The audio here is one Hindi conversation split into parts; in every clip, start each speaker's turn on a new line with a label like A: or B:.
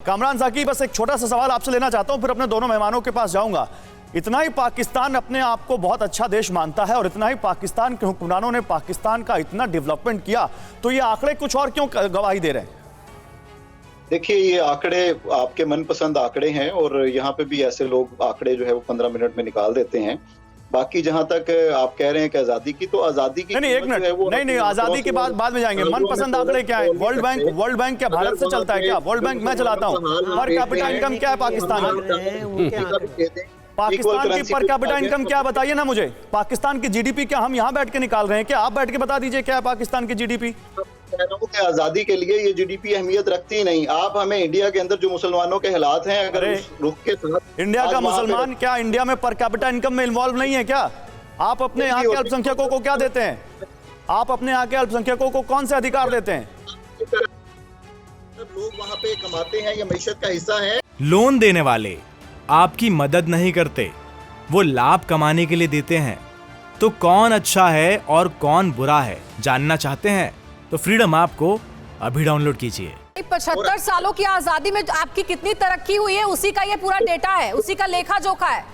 A: कामरान साकी, बस एक छोटा सा सवाल आपसे लेना चाहता हूं, फिर अपने दोनों मेहमानों के पास जाऊंगा। इतना ही पाकिस्तान अपने आप को बहुत अच्छा देश मानता है और इतना ही पाकिस्तान के हुक्मरानों ने पाकिस्तान का इतना डेवलपमेंट किया, तो ये आंकड़े कुछ और क्यों गवाही दे रहे हैं?
B: देखिए, ये आंकड़े आपके मनपसंद आंकड़े हैं और यहाँ पे भी ऐसे लोग आंकड़े जो है वो 15 मिनट में निकाल देते हैं। बाकी जहां तक आप कह रहे हैं कि आजादी की, तो आजादी की
A: नहीं, एक मिनट, नहीं, आजादी के बाद में जाएंगे। मनपसंद आंकड़े क्या है? वर्ल्ड बैंक क्या भारत से चलता है क्या? वर्ल्ड बैंक मैं चलाता हूँ। पर कैपिटा इनकम क्या है पाकिस्तान की पर कैपिटा इनकम क्या, बताइए ना मुझे। पाकिस्तान की जीडीपी क्या हम यहाँ बैठ के निकाल रहे हैं क्या? आप बैठ के बता दीजिए क्या है पाकिस्तान की जीडीपी।
B: कह रहा हूं कि आजादी के लिए ये जीडीपी अहमियत रखती ही नहीं। आप हमें इंडिया के अंदर जो मुसलमानों के हालात हैं, अगर उस रुख के साथ
A: इंडिया का मुसलमान क्या इंडिया में पर कैपिटा इनकम में इन्वॉल्व नहीं है क्या? आप अपने यहाँ के अल्पसंख्यकों को क्या देते हैं? आप अपने यहाँ के अल्पसंख्यकों को कौन से अधिकार देते हैं?
B: लोग वहाँ पे कमाते हैं, ये मईशत का हिस्सा है।
C: लोन देने वाले आपकी मदद नहीं करते, वो लाभ कमाने के लिए देते हैं। तो कौन अच्छा है और कौन बुरा है, जानना चाहते हैं तो फ्रीडम ऐप को अभी डाउनलोड कीजिए।
D: 75 सालों की आजादी में आपकी कितनी तरक्की हुई है, उसी का ये पूरा डेटा है, उसी का लेखा जोखा है।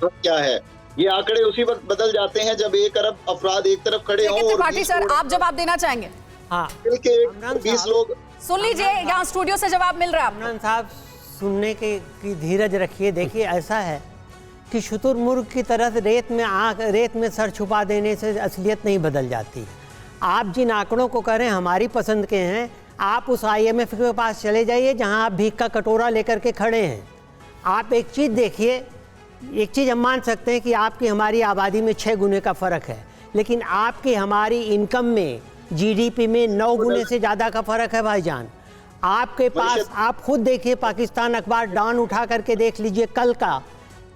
B: क्या है ये आंकड़े? उसी वक्त बदल जाते हैं जब 1 अरब अफराद एक तरफ खड़े हों।
D: त्रिपाठी सर, आप जवाब देना चाहेंगे?
E: हाँ,
B: 20 लोग
D: सुन लीजिए, यहाँ स्टूडियो से जवाब मिल रहा है।
E: कामरान साहब, सुनने की धीरज रखिए। देखिए, ऐसा है कि शुतुरमुर्ग की तरह रेत में सर छुपा देने से असलियत नहीं बदल जाती। आप जिन आंकड़ों को कह रहे हैं हमारी पसंद के हैं, आप उस IMF के पास चले जाइए जहां आप भीख का कटोरा लेकर के खड़े हैं। आप एक चीज़ देखिए, एक चीज़ हम मान सकते हैं कि आपकी हमारी आबादी में 6 गुने का फ़र्क है, लेकिन आपकी हमारी इनकम में, GDP में 9 गुने से ज़्यादा का फ़र्क है भाईजान। आपके पास, आप खुद देखिए, पाकिस्तान अखबार डॉन उठा करके देख लीजिए कल का,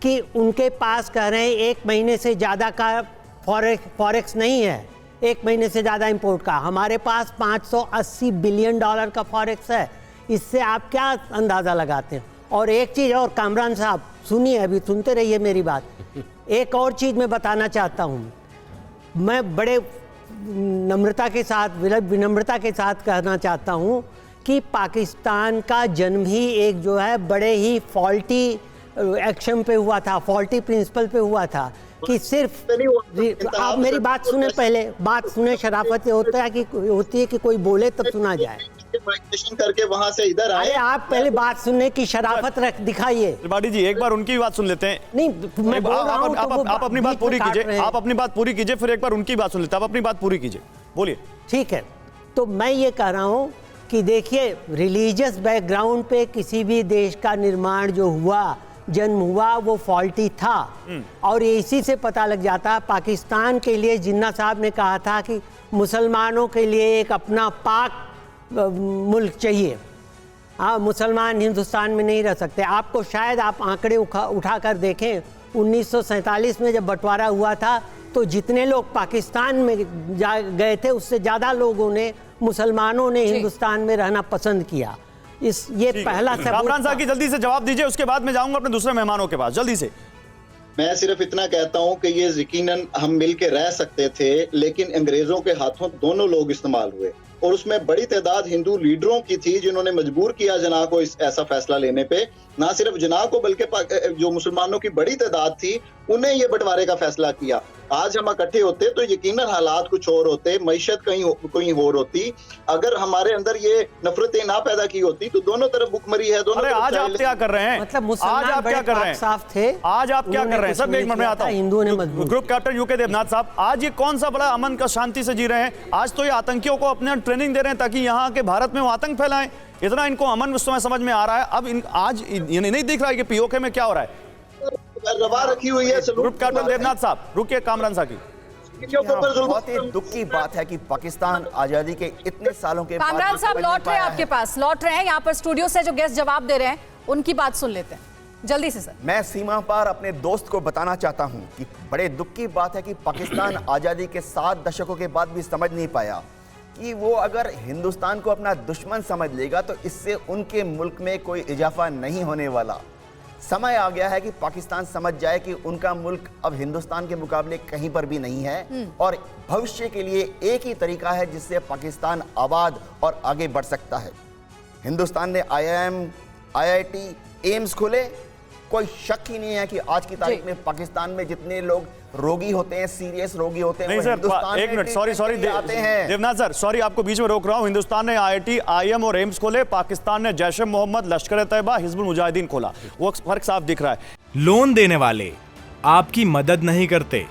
E: कि उनके पास कह रहे हैं 1 महीने से ज़्यादा का फॉरेक्स नहीं है, 1 महीने से ज़्यादा इंपोर्ट का। हमारे पास $580 बिलियन का फॉरेक्स है। इससे आप क्या अंदाज़ा लगाते हैं? और एक चीज़ और कामरान साहब सुनिए, अभी सुनते रहिए मेरी बात। एक और चीज़ मैं बताना चाहता हूँ। मैं बड़े विनम्रता के साथ कहना चाहता हूँ कि पाकिस्तान का जन्म ही एक जो है बड़े ही फॉल्टी एक्शन पे हुआ था, फॉल्टी प्रिंसिपल पे हुआ था कि सिर्फ आप मेरी बात सुने, पहले बात सुने। शराफत होती है कि कोई बोले तब सुना जाए।
B: करके वहां से इधर आए।
E: आप पहले बात सुनने की शराफत दिखाइए।
A: त्रिपाठी जी, एक बार उनकी भी बात सुन लेते हैं।
E: नहीं, मैं बोल रहा हूं,
A: आप अपनी बात पूरी कीजिए। आप अपनी बात पूरी कीजिए, फिर एक बार उनकी बात सुन लेते हैं। आप अपनी बात पूरी कीजिए, बोलिए।
E: ठीक है, तो मैं ये कह रहा हूँ कि देखिए, रिलीजियस बैकग्राउंड पे किसी भी देश का निर्माण जो हुआ, जन्म हुआ, वो फॉल्टी था। और ये इसी से पता लग जाता है। पाकिस्तान के लिए जिन्ना साहब ने कहा था कि मुसलमानों के लिए एक अपना पाक मुल्क चाहिए। हाँ, मुसलमान हिंदुस्तान में नहीं रह सकते। आपको शायद आप आंकड़े उठा कर देखें, 1947 में जब बंटवारा हुआ था तो जितने लोग पाकिस्तान में गए थे, उससे ज़्यादा लोगों ने, मुसलमानों ने हिंदुस्तान में रहना पसंद किया। ये पहला सबूत।
A: कामरान साहब की जल्दी से जवाब दीजिए, उसके बाद मैं जाऊंगा अपने दूसरे मेहमानों के पास, जल्दी से।
B: मैं सिर्फ इतना कहता हूं कि ये यकीनन हम मिल के रह सकते थे, लेकिन अंग्रेजों के हाथों दोनों लोग इस्तेमाल हुए और उसमें बड़ी तादाद हिंदू लीडरों की थी जिन्होंने मजबूर किया जनाह को ऐसा फैसला लेने पे। ना सिर्फ जनाह को बल्कि जो मुसलमानों की बड़ी तादाद थी उन्हें ये बंटवारे का फैसला किया। आज हम इकट्ठे होते तो यकीनन हालात कुछ और होते, मईशत कहीं और होती। अगर हमारे अंदर ये नफरतें ना पैदा की होती तो दोनों तरफ भुखमरी है। दोनों तरफ
A: आज आप क्या कर रहे हैं?
E: मतलब
A: आज आप क्या कर रहे हैं?
E: साफ थे।
A: आज आप क्या कर रहे हैं? सब एक मिनट में आता हूं।
E: हिंदुओं ने मजबूर।
A: ग्रुप कैप्टन यूके देवनाथ साहब, आज ये कौन सा बड़ा अमन का शांति से जी रहे हैं? आज तो ये आतंकियों को अपने ट्रेनिंग दे रहे हैं ताकि यहाँ के भारत में वो आतंक फैलाएं। इतना इनको अमन उस समय समझ में आ रहा है। अब आज ये नहीं दिख रहा है कि पीओके में क्या हो रहा है।
B: रवा रखी हुई है।
A: ग्रुप कैप्टन देवनाथ साहब रुकिए, कामरान साकी।
F: बहुत ही दुख की बात है कि पाकिस्तान आजादी के इतने सालों के बाद
D: कामरान साहब लौट रहे हैं, आपके पास लौट रहे हैं। यहाँ पर स्टूडियो से जो गेस्ट जवाब दे रहे हैं उनकी बात सुन लेते हैं जल्दी से। सर,
F: मैं सीमा पार अपने दोस्त को बताना चाहता हूं कि बड़े दुख की बात है कि पाकिस्तान आजादी के 7 दशकों के बाद भी समझ नहीं पाया कि वो अगर हिंदुस्तान को अपना दुश्मन समझ लेगा तो इससे उनके मुल्क में कोई इजाफा नहीं होने वाला। समय आ गया है कि पाकिस्तान समझ जाए कि उनका मुल्क अब हिंदुस्तान के मुकाबले कहीं पर भी नहीं है और भविष्य के लिए एक ही तरीका है जिससे पाकिस्तान आबाद और आगे बढ़ सकता है। हिंदुस्तान ने IIM IIT एम्स खुले, कोई शक ही नहीं है कि आज की तारीख में पाकिस्तान में जितने लोग रोगी होते हैं, सीरियस रोगी होते हैं,
A: नहीं
F: वो
A: सर,
F: हिंदुस्तान
A: एक
F: में
A: मिनट, सॉरी
F: ट्रीटमेंट के लिए आते हैं।
A: देवनाथ सर, सॉरी आपको बीच में रोक रहा हूं। हिंदुस्तान ने IIT, IIM और एम्स खोले, पाकिस्तान ने जैश ए मोहम्मद, लश्कर ए तैयबा, हिजबुल मुजाहिदीन खोला। वो फर्क साफ दिख रहा है।
C: लोन देने वाले आपकी मदद नहीं करते,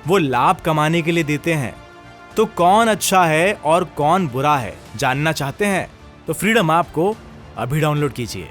C: वो लाभ कमाने के लिए देते हैं। तो कौन अच्छा है और कौन बुरा है जानना चाहते हैं तो फ्रीडम ऐप को अभी डाउनलोड कीजिए।